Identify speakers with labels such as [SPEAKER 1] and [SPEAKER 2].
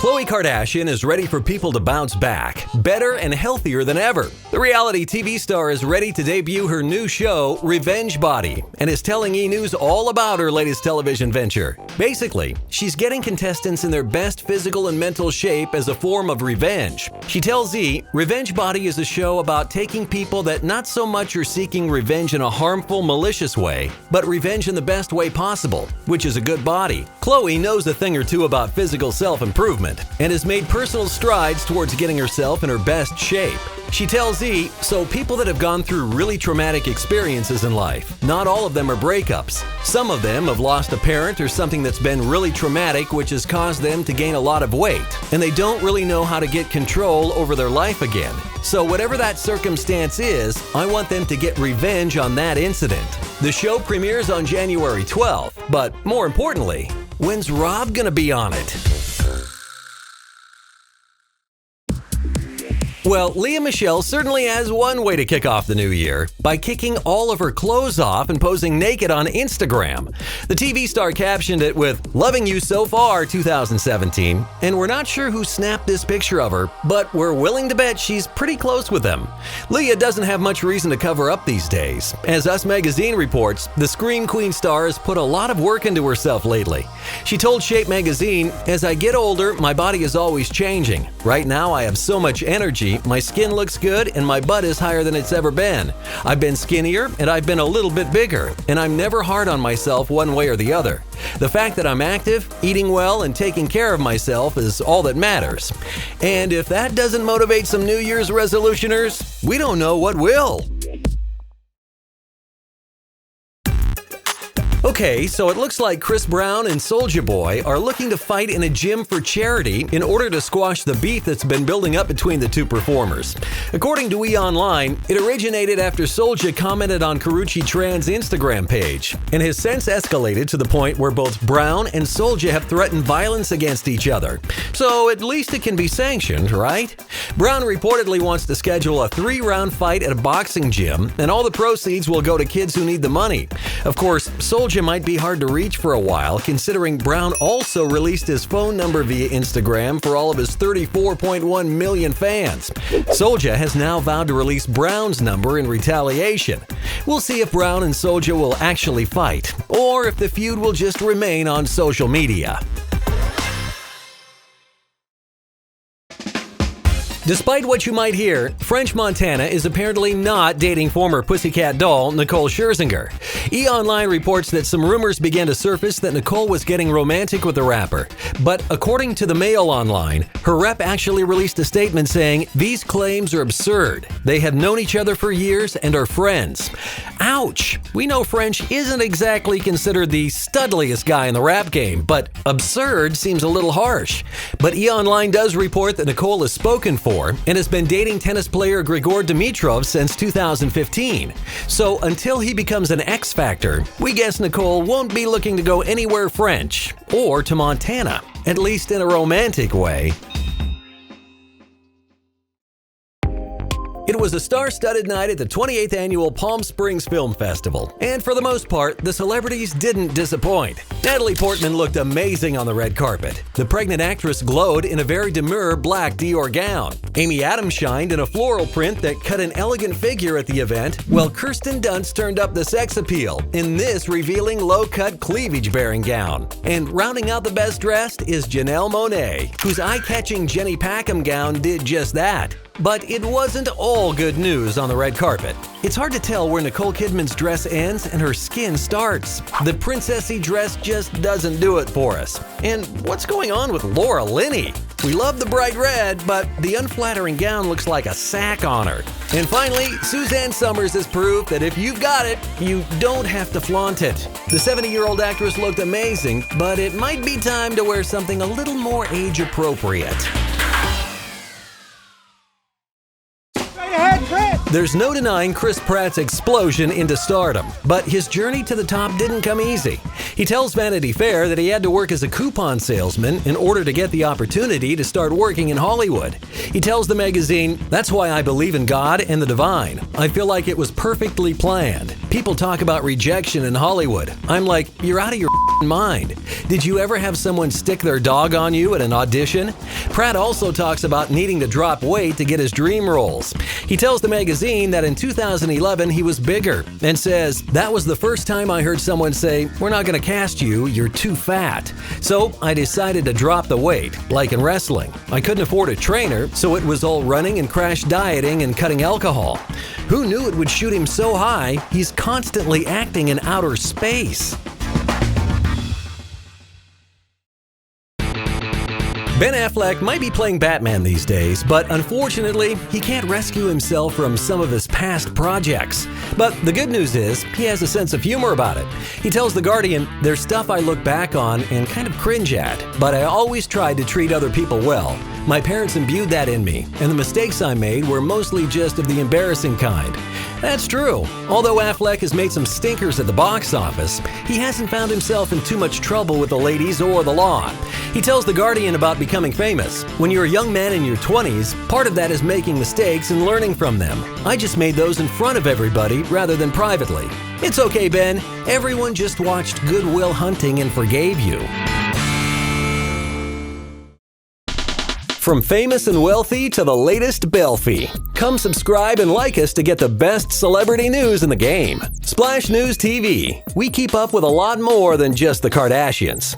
[SPEAKER 1] Khloe Kardashian is ready for people to bounce back, better and healthier than ever. The reality TV star is ready to debut her new show, Revenge Body, and is telling E! News all about her latest television venture. Basically, she's getting contestants in their best physical and mental shape as a form of revenge. She tells E! Revenge Body is a show about taking people that not so much are seeking revenge in a harmful, malicious way, but revenge in the best way possible, which is a good body. Khloe knows a thing or two about physical self-improvement and has made personal strides towards getting herself in her best shape. She tells E! So people that have gone through really traumatic experiences in life, not all of them are breakups. Some of them have lost a parent or something that's been really traumatic, which has caused them to gain a lot of weight, and they don't really know how to get control over their life again. So whatever that circumstance is, I want them to get revenge on that incident. The show premieres on January 12th, but more importantly, when's Rob gonna be on it? Well, Lea Michele certainly has one way to kick off the new year, by kicking all of her clothes off and posing naked on Instagram. The TV star captioned it with, "Loving you so far 2017, and we're not sure who snapped this picture of her, but we're willing to bet she's pretty close with them." Lea doesn't have much reason to cover up these days. As Us Magazine reports, the Scream Queen star has put a lot of work into herself lately. She told Shape Magazine, "As I get older, my body is always changing. Right now I have so much energy, my skin looks good, and my butt is higher than it's ever been. I've been skinnier, and I've been a little bit bigger, and I'm never hard on myself one way or the other. The fact that I'm active, eating well, and taking care of myself is all that matters. And if that doesn't motivate some New Year's resolutioners, we don't know what will." Okay, so it looks like Chris Brown and Soulja Boy are looking to fight in a gym for charity in order to squash the beef that's been building up between the two performers. According to E! Online, it originated after Soulja commented on Karrueche Tran's Instagram page, and has since escalated to the point where both Brown and Soulja have threatened violence against each other. So at least it can be sanctioned, right? Brown reportedly wants to schedule a 3-round fight at a boxing gym, and all the proceeds will go to kids who need the money. Of course, Soulja might be hard to reach for a while, considering Brown also released his phone number via Instagram for all of his 34.1 million fans. Soulja has now vowed to release Brown's number in retaliation. We'll see if Brown and Soulja will actually fight, or if the feud will just remain on social media. Despite what you might hear, French Montana is apparently not dating former Pussycat doll Nicole Scherzinger. E! Online reports that some rumors began to surface that Nicole was getting romantic with the rapper. But according to the Mail Online, her rep actually released a statement saying, "These claims are absurd. They have known each other for years and are friends." Ouch! We know French isn't exactly considered the studliest guy in the rap game, but absurd seems a little harsh. But E! Online does report that Nicole is spoken for and has been dating tennis player Grigor Dimitrov since 2015. So until he becomes an X Factor, we guess Nicole won't be looking to go anywhere French or to Montana, at least in a romantic way. It was a star-studded night at the 28th annual Palm Springs Film Festival, and for the most part, the celebrities didn't disappoint. Natalie Portman looked amazing on the red carpet. The pregnant actress glowed in a very demure black Dior gown. Amy Adams shined in a floral print that cut an elegant figure at the event, while Kirsten Dunst turned up the sex appeal in this revealing low-cut cleavage-bearing gown. And rounding out the best dressed is Janelle Monáe, whose eye-catching Jenny Packham gown did just that. But it wasn't all good news on the red carpet. It's hard to tell where Nicole Kidman's dress ends and her skin starts. The princessy dress just doesn't do it for us. And what's going on with Laura Linney? We love the bright red, but the unflattering gown looks like a sack on her. And finally, Suzanne Summers has proved that if you've got it, you don't have to flaunt it. The 70-year-old actress looked amazing, but it might be time to wear something a little more age-appropriate. There's no denying Chris Pratt's explosion into stardom, but his journey to the top didn't come easy. He tells Vanity Fair that he had to work as a coupon salesman in order to get the opportunity to start working in Hollywood. He tells the magazine, "That's why I believe in God and the divine. I feel like it was perfectly planned. People talk about rejection in Hollywood. I'm like, you're out of your mind. Did you ever have someone stick their dog on you at an audition? Pratt also talks about needing to drop weight to get his dream roles. He tells the magazine that in 2011 he was bigger and says, "That was the first time I heard someone say, 'We're not going to cast you, you're too fat.' So I decided to drop the weight, like in wrestling. I couldn't afford a trainer, so it was all running and crash dieting and cutting alcohol. Who knew it would shoot him so high, he's constantly acting in outer space." Ben Affleck might be playing Batman these days, but unfortunately, he can't rescue himself from some of his past projects. But the good news is, he has a sense of humor about it. He tells The Guardian, "There's stuff I look back on and kind of cringe at, but I always tried to treat other people well. My parents imbued that in me, and the mistakes I made were mostly just of the embarrassing kind." That's true. Although Affleck has made some stinkers at the box office, he hasn't found himself in too much trouble with the ladies or the law. He tells The Guardian about becoming famous. "When you're a young man in your 20s, part of that is making mistakes and learning from them. I just made those in front of everybody rather than privately. It's okay, Ben. Everyone just watched Good Will Hunting and forgave you." From famous and wealthy to the latest Belfie. Come subscribe and like us to get the best celebrity news in the game. Splash News TV. We keep up with a lot more than just the Kardashians.